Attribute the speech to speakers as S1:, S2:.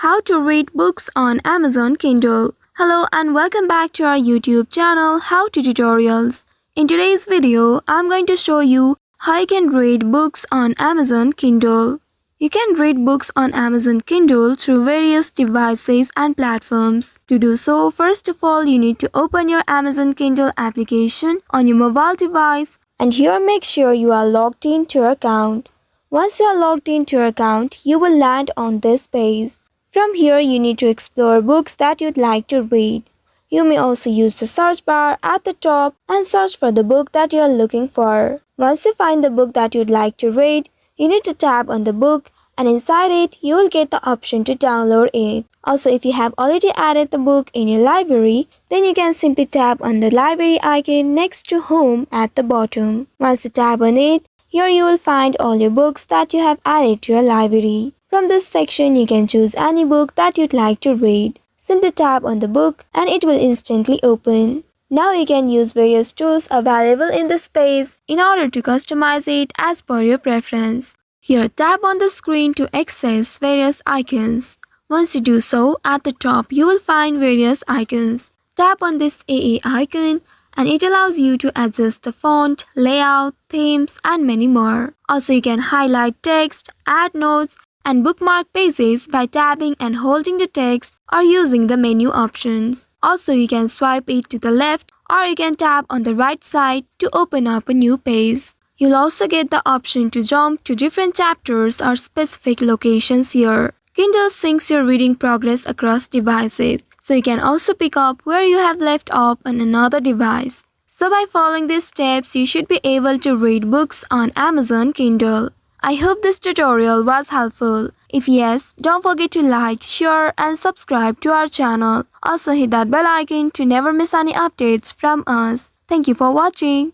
S1: How to read books on Amazon Kindle. Hello and welcome back to our YouTube channel How to Tutorials. In today's video, I'm going to show you how you can read books on Amazon Kindle. You can read books on Amazon Kindle through various devices and platforms. To do so, first of all, you need to open your Amazon Kindle application on your mobile device, and here make sure you are logged into your account. Once you are logged into your account, you will land on this page. From here, you need to explore books that you'd like to read. You may also use the search bar at the top and search for the book that you are looking for. Once you find the book that you'd like to read, you need to tap on the book, and inside it, you will get the option to download it. Also, if you have already added the book in your library, then you can simply tap on the library icon next to Home at the bottom. Once you tap on it, here you will find all your books that you have added to your library. From this section, you can choose any book that you'd like to read. Simply tap on the book and it will instantly open. Now you can use various tools available in this page in order to customize it as per your preference. Here, tap on the screen to access various icons. Once you do so, at the top you will find various icons. Tap on this AA icon and it allows you to adjust the font, layout, themes, and many more. Also, you can highlight text, add notes, and bookmark pages by tapping and holding the text or using the menu options. Also, you can swipe it to the left or you can tap on the right side to open up a new page. You'll also get the option to jump to different chapters or specific locations here. Kindle syncs your reading progress across devices, so you can also pick up where you have left off on another device. So by following these steps, you should be able to read books on Amazon Kindle. I hope this tutorial was helpful. If yes, don't forget to like, share and subscribe to our channel. Also hit that bell icon to never miss any updates from us. Thank you for watching.